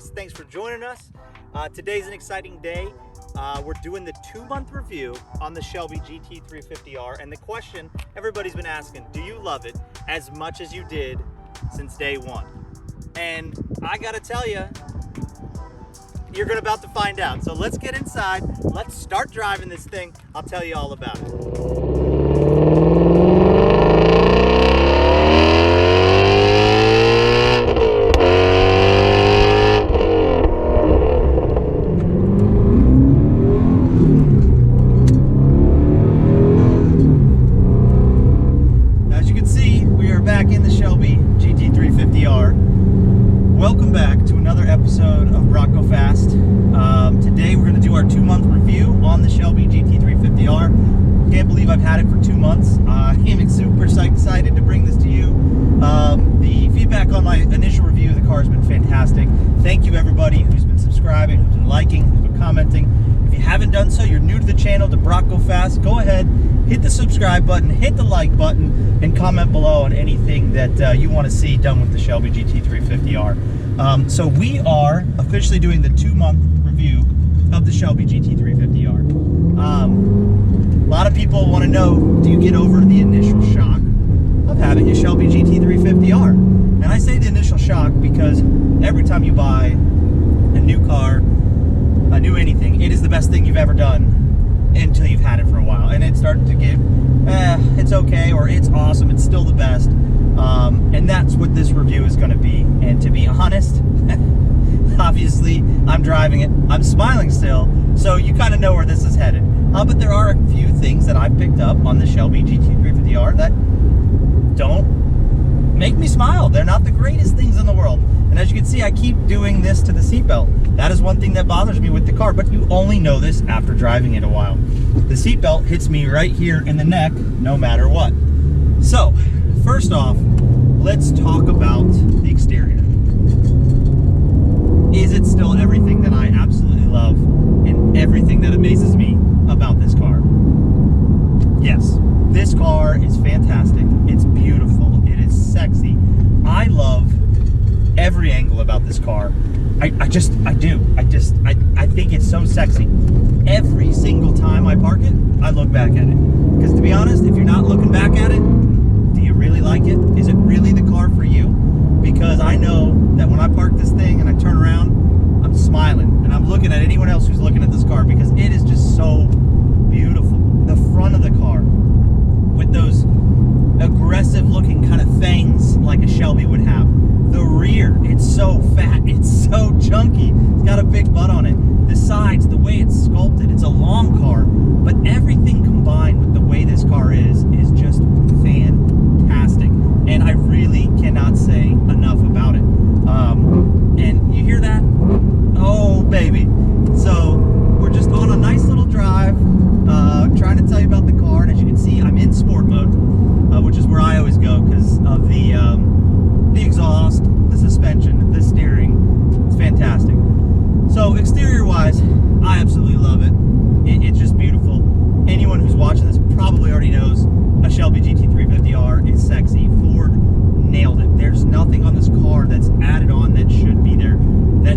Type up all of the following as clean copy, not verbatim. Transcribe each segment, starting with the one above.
guys. Thanks for joining us. Today's an exciting day. We're doing the 2-month review on the Shelby GT350R, and the question everybody's been asking, do you love it as much as you did since day one? And I gotta tell you, you're about to find out. So let's get inside, let's start driving this thing. I'll tell you all about it. Back in the Shelby GT350R. Welcome back to another episode of Bronco Fast. Today we're going to do our 2-month review on the Shelby GT350R. Can't believe I've had it for 2 months. I'm super excited to bring this to you. The feedback on my initial review of the car has been fantastic. Thank you everybody who's been subscribing, who's been liking, who's been commenting. If you haven't done so, you're new to the channel, to Bronco Fast, go ahead, hit the subscribe button, hit the like button, and comment below on anything that you want to see done with the Shelby GT350R. So we are officially doing the 2-month review of the Shelby GT350R. A lot of people want to know, do you get over the initial shock of having a Shelby GT350R? And I say the initial shock because every time you buy a new car, a new anything, it is the best thing you've ever done until you've had it for a while, and it started to get it's okay, or it's awesome, it's still the best. And that's what this review is going to be. And to be honest, obviously I'm driving it, I'm smiling still, so you kind of know where this is headed. But there are a few things that I've picked up on the Shelby GT350R that don't make me smile. They're not the greatest things in the world. And as you can see, I keep doing this to the seatbelt. That is one thing that bothers me with the car, but you only know this after driving it a while. The seatbelt hits me right here in the neck, no matter what. So, first off, let's talk about the exterior. Is it still everything that I absolutely love and everything that amazes me about this car? Yes, this car is fantastic. It's beautiful. It is sexy. I love every angle about this car. I think it's so sexy. Every single time I park it, I look back at it. Because to be honest, if you're not looking back at it, do you really like it? Is it really the car for you? Because I know that when I park this thing and I turn around, I'm smiling and I'm looking at anyone else who's looking at this car, because it is just so beautiful. The front of the car with those aggressive looking kind of fangs like a Shelby would have. The rear, it's so fat, it's so chunky, it's got a big butt on it. The sides, the way it's sculpted, it's a long car, but everything combined with the way this car is just fantastic. And I really cannot say enough about it. And you hear that? Oh, baby. So we're just on a nice little drive, trying to tell you about the car. And as you can see, I'm in sport mode, which is where I always go because of the exhaust, the suspension, the steering. It's fantastic. So exterior wise, I absolutely love it. It's just beautiful. Anyone who's watching this probably already knows a Shelby GT350R is sexy. Ford nailed it. There's nothing on this car that's added on that should be there,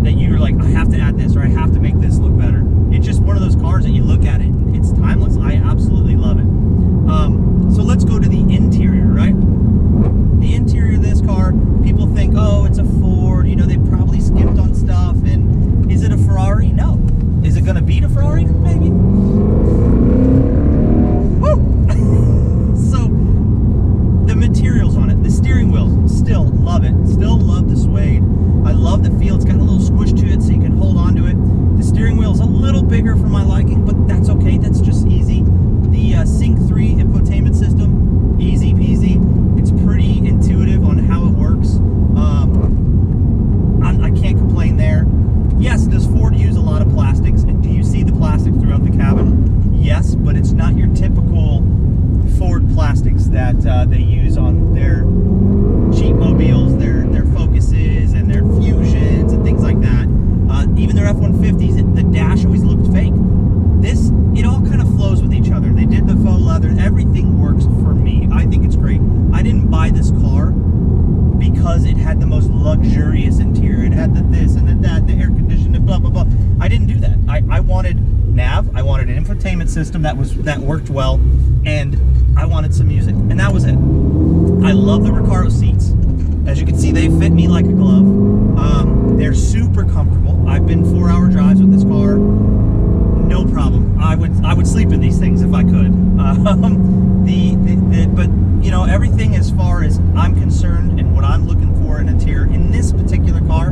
that you're like, I have to add this, or I have to make this look better. It's just one of those cars that you look at it, it's timeless. I absolutely love it. So let's go to the interior, right? The interior of this car, people think, oh, it's a Ford, you know, they probably skimped on stuff. And is it a Ferrari? No. Is it going to beat a Ferrari? Maybe. Woo! So, the materials on it, the steering wheel, still love it. Still love the suede. I love the feel. It's got a little squish to it so you can hold on to it. The steering wheel is a little bigger for my liking, but that's okay. That's just easy. The Sync 3 infotainment system, easy peasy. It's pretty intuitive on how it works. I can't complain there. Yes, does Ford use a lot of plastics? And do you see the plastic an infotainment system that worked well, and I wanted some music, and that was it. I love the Recaro seats. As you can see, they fit me like a glove. They're super comfortable. I've been 4-hour drives with this car, no problem. I would sleep in these things if I could. But you know, everything as far as I'm concerned and what I'm looking for in an interior in this particular car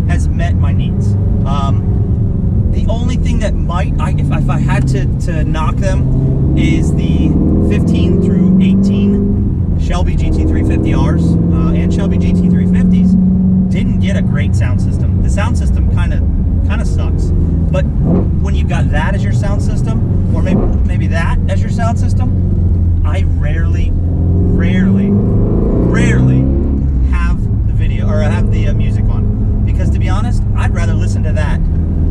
has met my needs. The only thing that might, if I had to knock them, is the 15 through 18 Shelby GT350Rs and Shelby GT350s didn't get a great sound system. The sound system kind of sucks. But when you got that as your sound system, or maybe that as your sound system, I rarely have the video or have the music on, because to be honest, I'd rather listen to that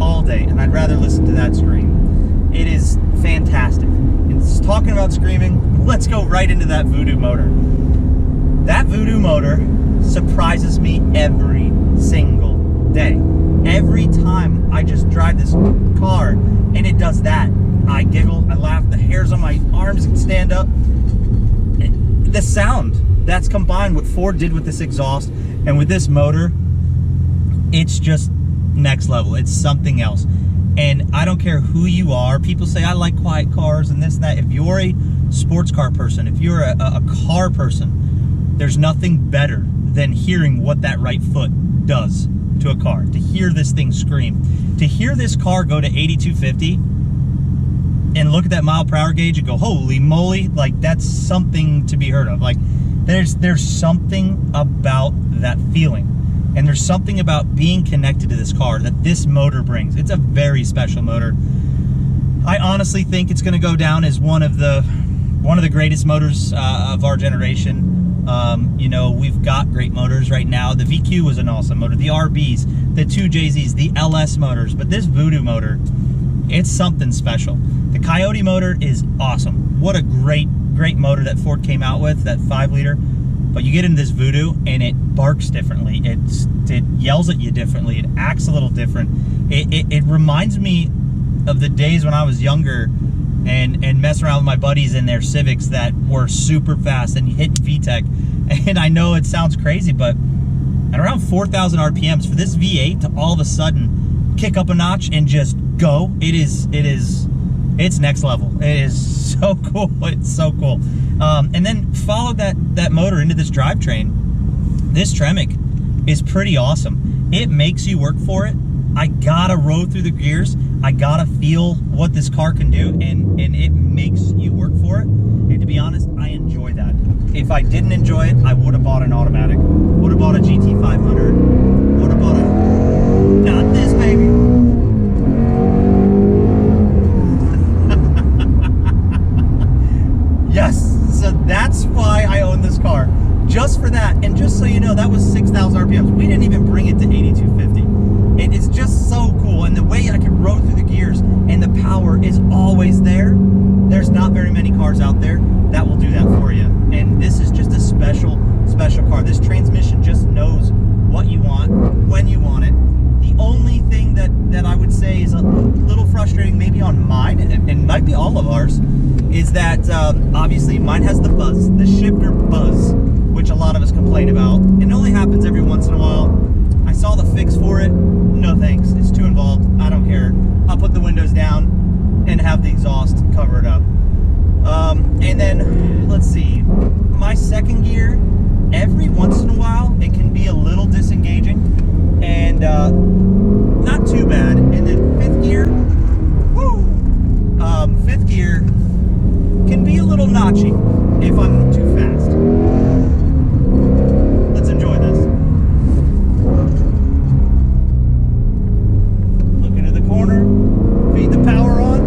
all day, and I'd rather listen to that scream. It is fantastic. And talking about screaming, let's go right into that Voodoo motor. That Voodoo motor surprises me every single day. Every time I just drive this car and it does that, I giggle, I laugh, the hairs on my arms can stand up. The sound that's combined what Ford did with this exhaust and with this motor, it's just next level. It's something else. And I don't care who you are. People say I like quiet cars and this and that. If you're a sports car person, if you're a car person, there's nothing better than hearing what that right foot does to a car. To hear this thing scream. To hear this car go to 8250 and look at that mile per hour gauge and go, holy moly, like that's something to be heard of. Like there's something about that feeling. And there's something about being connected to this car that this motor brings. It's a very special motor. I honestly think it's going to go down as one of the greatest motors of our generation. You know, we've got great motors right now. The VQ was an awesome motor. The RBs, the 2JZs, the LS motors. But this Voodoo motor, it's something special. The Coyote motor is awesome. What a great motor that Ford came out with, that 5-liter. But you get into this Voodoo and it barks differently. It yells at you differently. It acts a little different. It reminds me of the days when I was younger and messing around with my buddies in their Civics that were super fast and hit VTEC. And I know it sounds crazy, but at around 4,000 RPMs for this V8 to all of a sudden kick up a notch and just go, it's next level. It is so cool. It's so cool. And then follow that motor into this drivetrain. This Tremec is pretty awesome. It makes you work for it. I gotta roll through the gears. I gotta feel what this car can do, and it makes you work for it. And to be honest, I enjoy that. If I didn't enjoy it, I would have bought an automatic. Would have bought a GT500. Would have bought not this baby. Yes, so that's why I own this car. Just for that, and just so you know, that was 6,000 RPMs. We didn't even bring it to 8250. It is just so cool, and the way I can roll through the gears, and the power is always there. There's not very many cars out there that will do that for you. And this is just a special car. This transmission just knows what you want, when you want it. The only thing that I would say is a little frustrating, maybe on mine, and might be all of ours, is that obviously mine has the buzz, the shifter buzz, which a lot of us complain about. It only happens every once in a while. I saw the fix for it. No thanks. It's too involved. I don't care. I'll put the windows down and have the exhaust cover it up. And then, let's see. My second gear, every once in a while, it can be a little disengaging. And not too bad. And then fifth gear, woo! Fifth gear can be a little notchy if I'm too fast. Let's enjoy this. Look into the corner, feed the power on.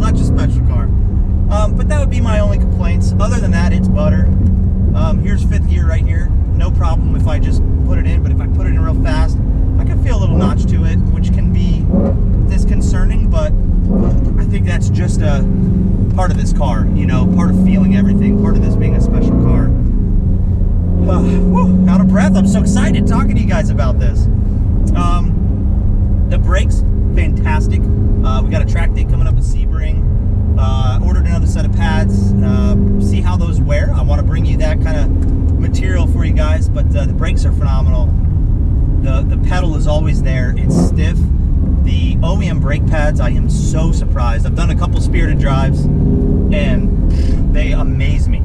Such a special car. But that would be my only complaints. Other than that, it's butter. Here's fifth gear right here. No problem if I just put it in, but if I put it in real fast, I can feel a little notch to it, which can be disconcerting, but I think that's just a part of this car, you know, part of feeling everything, part of this being a special car. Whew, out of breath. I'm so excited talking to you guys about this. The brakes, fantastic. We got a track day coming up at Sebring. Ordered another set of pads. See how those wear. I want to bring you that kind of material for you guys, but the brakes are phenomenal. The pedal is always there. It's stiff. The OEM brake pads, I am so surprised. I've done a couple spirited drives and they amaze me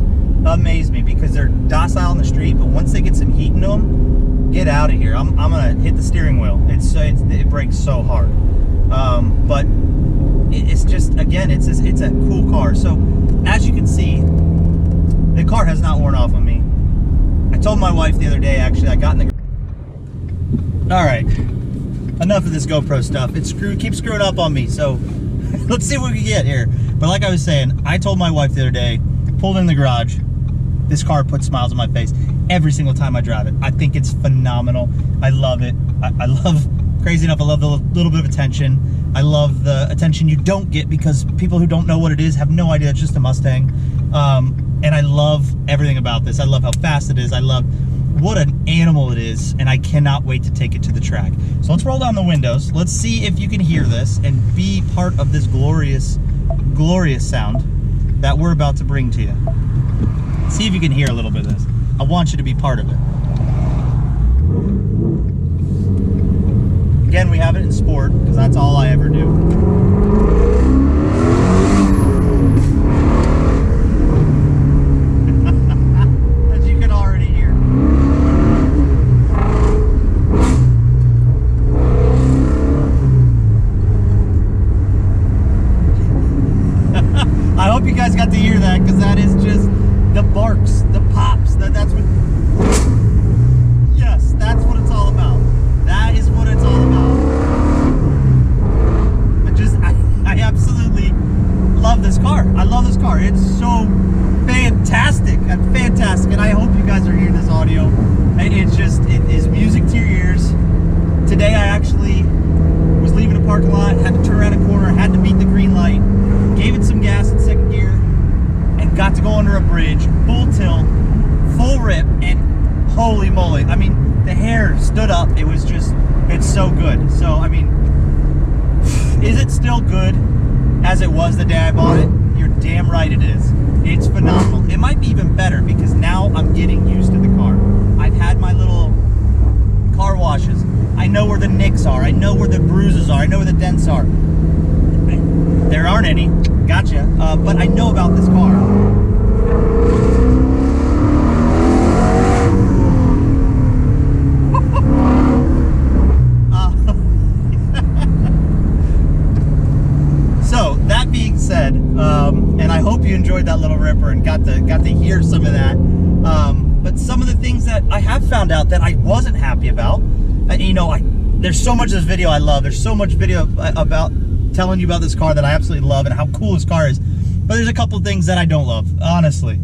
because they're docile in the street, but once they get some heat into them, get out of here. I'm gonna hit the steering wheel. It brakes so hard. But it's just, again, it's a cool car. So as you can see, the car has not worn off on me. I told my wife the other day, actually, I got in the... All right, enough of this GoPro stuff. It keeps screwing up on me, so let's see what we can get here. But like I was saying, I told my wife the other day, pulled in the garage, this car puts smiles on my face every single time I drive it. I think it's phenomenal. I love it. I love, crazy enough, I love the little bit of attention. I love the attention you don't get because people who don't know what it is have no idea it's just a Mustang. And I love everything about this. I love how fast it is. I love what an animal it is, and I cannot wait to take it to the track. So let's roll down the windows. Let's see if you can hear this and be part of this glorious, glorious sound that we're about to bring to you. See if you can hear a little bit of this. I want you to be part of it. Again, we have it in sport because that's all I ever do. I hope you guys got to hear that because that is just the barks, the pops. That's what. Yes, that's what it's all about. That is what it's all about. I absolutely love this car. I love this car. It's so fantastic and fantastic. And I hope you guys are hearing this audio. It is music to your ears. Today I actually was leaving a parking lot, had to turn around a corner, had to meet the green light. Gave it some gas in second gear and got to go under a bridge, full tilt, full rip, and holy moly. I mean, the hair stood up. It was just, it's so good. So, I mean, is it still good as it was the day I bought it? You're damn right it is. It's phenomenal. It might be even better because now I'm getting used to the car. I've had my little car washes. I know where the nicks are. I know where the bruises are. I know where the dents are. There aren't any, gotcha, but I know about this car. So, that being said, and I hope you enjoyed that little ripper and got to hear some of that, but some of the things that I have found out that I wasn't happy about, you know, there's so much of this video I love, there's so much video about telling you about this car that I absolutely love and how cool this car is, but there's a couple things that I don't love, honestly.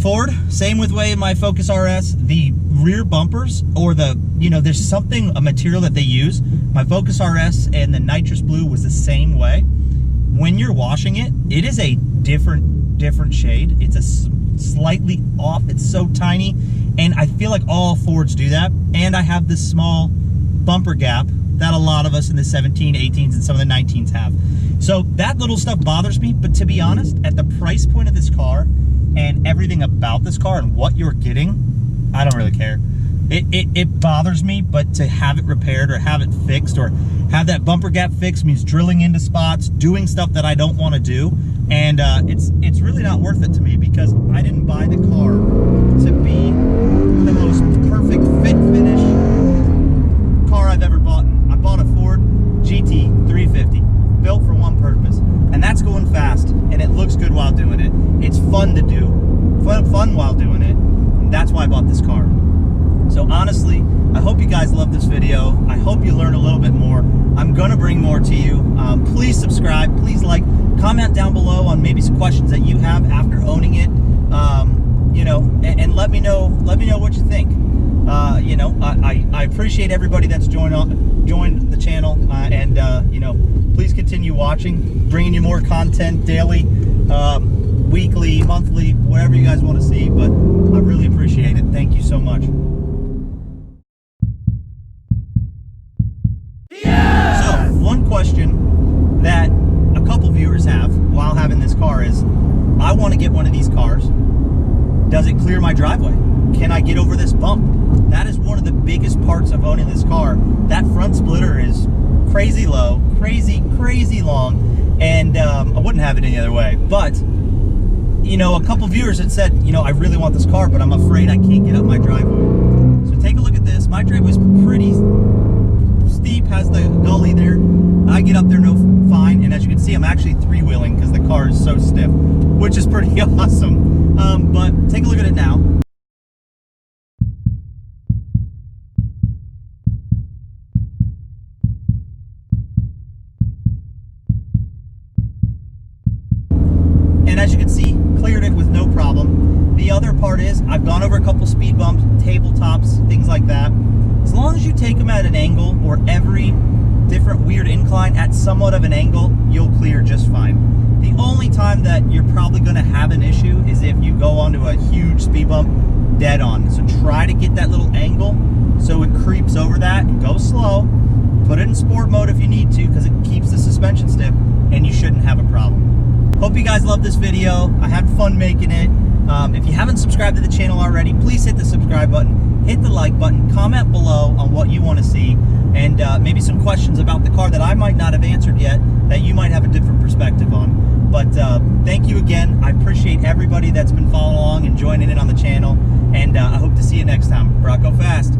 Ford, same with way in my Focus RS, the rear bumpers, or the, you know, there's something, a material that they use. My Focus RS and the nitrous blue was the same way. When you're washing it, it is a different shade. It's a slightly off, it's so tiny, and I feel like all Fords do that. And I have this small bumper gap that a lot of us in the 17, 18s, and some of the 19s have. So that little stuff bothers me, but to be honest, at the price point of this car and everything about this car and what you're getting, I don't really care. It bothers me, but to have it repaired or have it fixed or have that bumper gap fixed means drilling into spots, doing stuff that I don't want to do, and it's really not worth it to me because I didn't buy the car to be the most perfect fit finish car I've ever bought. I bought a Ford GT350, built for one purpose, and that's going fast, and it looks good while doing it. It's fun to do, fun while doing it, and that's why I bought this car. So honestly, I hope you guys love this video. I hope you learned a little bit more. I'm gonna bring more to you. Please subscribe, please like, comment down below on maybe some questions that you have after owning it. You know, and let me know what you think. You know, I appreciate everybody that's joined the channel, and you know, please continue watching, bringing you more content daily, weekly, monthly, whatever you guys want to see. But I really appreciate it. Thank you so much. So one question that a couple viewers have while having this car is, I want to get one of these cars. Does it clear my driveway? Can I get over this bump? That is one of the biggest parts of owning this car. That front splitter is crazy low, crazy long, and I wouldn't have it any other way. But, you know, a couple viewers had said, you know, I really want this car, but I'm afraid I can't get up my driveway. So take a look at this. My driveway is pretty steep, has the gully there. I get up there fine, and as you can see, I'm actually three-wheeling because the car is so stiff, which is pretty awesome. But take a look at it now. And as you can see, cleared it with no problem. The other part is, I've gone over a couple speed bumps, tabletops, things like that. As long as you take them at an angle, or every different weird incline at somewhat of an angle, you'll clear just fine. The only time that you're probably going to have an issue is if you go onto a huge speed bump dead on. So try to get that little angle so it creeps over that, and go slow. Put it in sport mode if you need to, because it keeps the suspension stiff, and you shouldn't have a problem. Hope you guys loved this video. I had fun making it. If you haven't subscribed to the channel already, please hit the subscribe button, hit the like button, comment below on what you want to see, and maybe some questions about the car that I might not have answered yet that you might have a different perspective on. But thank you again. I appreciate everybody that's been following along and joining in on the channel, and I hope to see you next time. Brock, go fast.